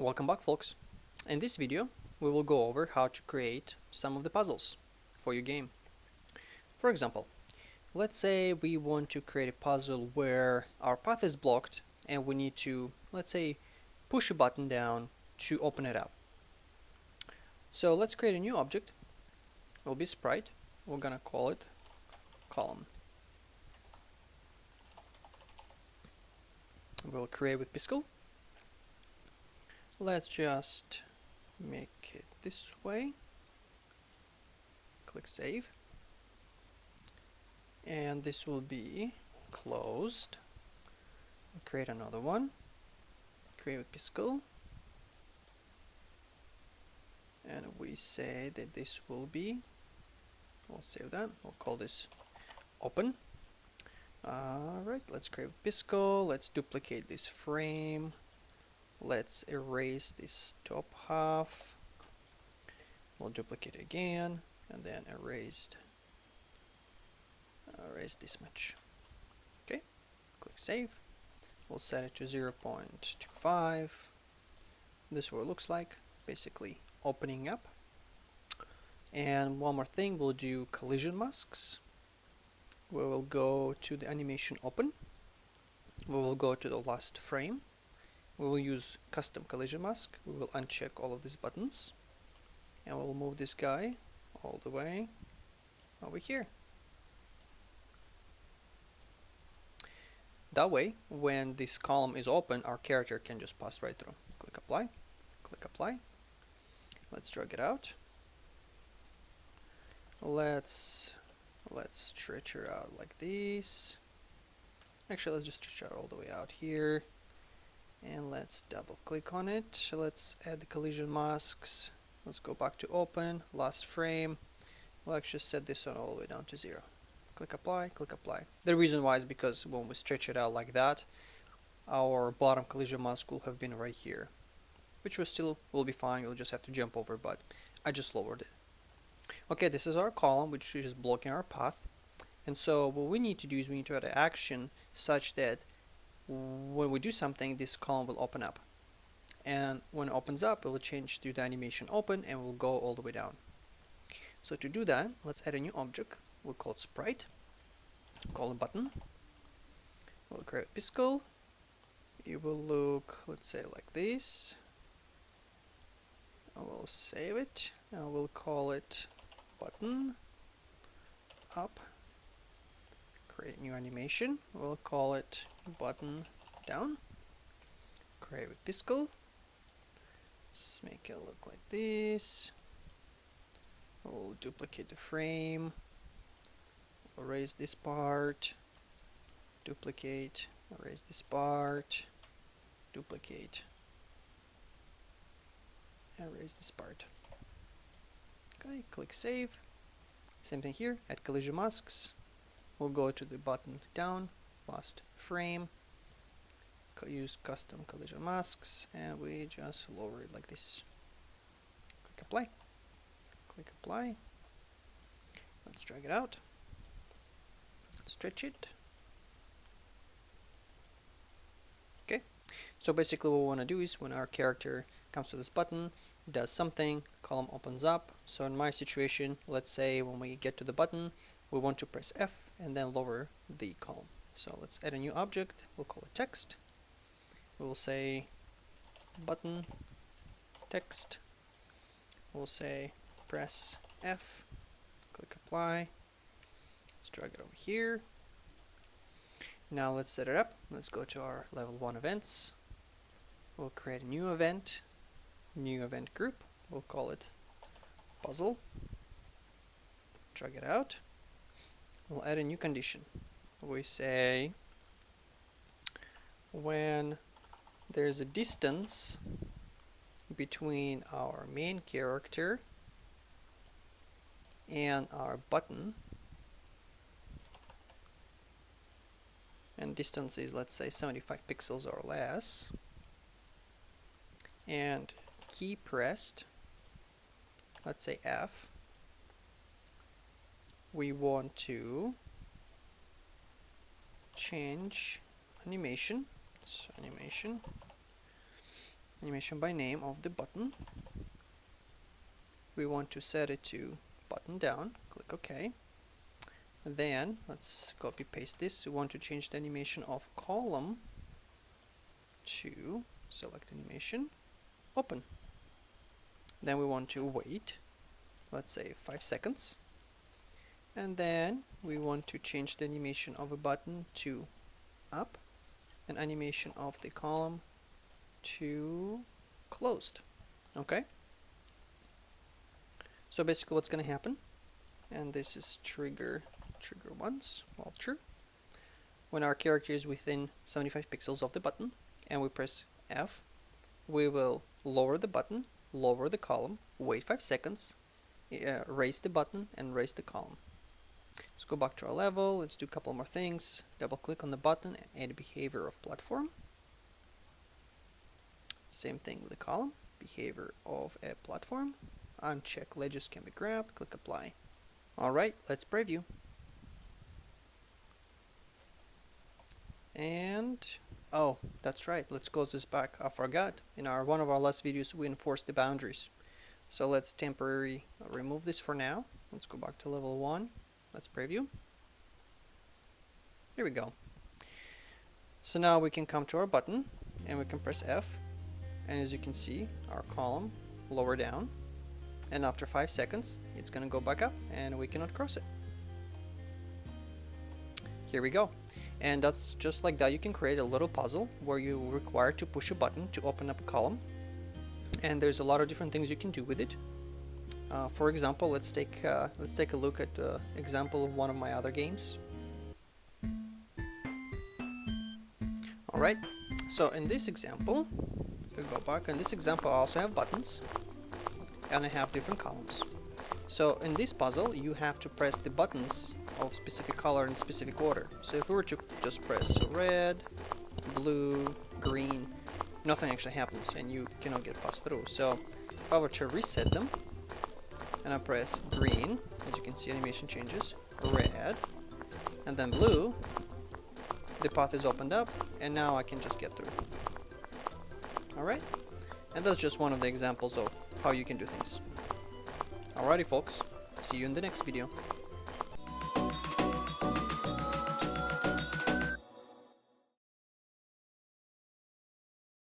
Welcome back, folks. In this video, we will go over how to create some of the puzzles for your game. For example, let's say we want to create a puzzle where our path is blocked and we need to, let's say, push a button down to open it up. So let's create a new object. It will be sprite. We're gonna call it column. We'll create with Piskel. Let's just make it this way. Click save. And this will be closed. We'll create another one. Create with Piskel. And we say that this will be, we'll save that. We'll call this open. Alright, let's create with Piskel. Let's duplicate this frame. Let's erase this top half. We'll duplicate again and then erase this much. Okay, click save. We'll set it to 0.25. This is what it looks like, basically opening up. And one more thing, we'll do collision masks. We will go to the animation open. We will go to the last frame. We will use custom collision mask. We will uncheck all of these buttons and we'll move this guy all the way over here. That way, when this column is open, our character can just pass right through. Click apply, click apply. Let's drag it out. Let's stretch her out like this. Actually, let's just stretch it out all the way out here. And let's double click on it. Let's add the collision masks. Let's go back to open, last frame. We'll actually set this one all the way down to 0. Click apply, click apply. The reason why is because when we stretch it out like that, our bottom collision mask will have been right here, which will be fine. You'll just have to jump over, but I just lowered it. Okay, this is our column, which is blocking our path. And so what we need to do is we need to add an action such that when we do something, this column will open up. And when it opens up, it will change to the animation open and will go all the way down. So to do that, let's add a new object. We'll call it sprite. Call it button. We'll create Piskel. It will look, let's say, like this. I will save it. And we'll call it button up. Create new animation. We'll call it button down. Create with Piskel. Let's make it look like this. We'll duplicate the frame. Erase this part. Duplicate. Erase this part. Duplicate. Erase this part. Okay, click save. Same thing here. Add collision masks. We'll go to the button down, last frame, use custom collision masks, and we just lower it like this. Click apply, click apply. Let's drag it out, stretch it. Okay, so basically what we want to do is when our character comes to this button, does something, column opens up. So in my situation, let's say when we get to the button, we want to press F and then lower the column. So let's add a new object. We'll call it text. We'll say button text. We'll say press F. Click apply. Let's drag it over here. Now let's set it up. Let's go to our level 1 events. We'll create a new event group. We'll call it puzzle. Drag it out. We'll add a new condition. We say when there's a distance between our main character and our button, and distance is, let's say, 75 pixels or less, and key pressed, let's say F, we want to change animation. It's animation animation by name of the button. We want to set it to button down. Click OK. Then let's copy paste this. We want to change the animation of column to select animation open. Then we want to wait, let's say 5 seconds. And then we want to change the animation of a button to up and animation of the column to closed. Okay? So basically what's going to happen, and this is trigger once while true. When our character is within 75 pixels of the button and we press F, we will lower the button, lower the column, wait 5 seconds, raise the button and raise the column. Let's go back to our level. Let's do a couple more things. Double click on the button, add behavior of platform. Same thing with the column, behavior of a platform. Uncheck ledges can be grabbed, click apply. Alright, let's preview. And oh, that's right, let's close this back. I forgot, in one of our last videos we enforced the boundaries. So let's temporarily remove this for now. Let's go back to level 1. Let's preview. Here we go. So now we can come to our button and we can press F, and as you can see, our column lower down, and after 5 seconds it's gonna go back up and we cannot cross it. Here we go. And that's just like that. You can create a little puzzle where you require to push a button to open up a column, and there's a lot of different things you can do with it. For example, let's take a look at the example of one of my other games. Alright, so in this example, if we go back, in this example I also have buttons and I have different columns. So in this puzzle you have to press the buttons of specific color in specific order. So if we were to just press red, blue, green, nothing actually happens and you cannot get passed through. So if I were to reset them and I press green, as you can see animation changes, red, and then blue, the path is opened up and now I can just get through. Alright, and that's just one of the examples of how you can do things. Alrighty folks, see you in the next video.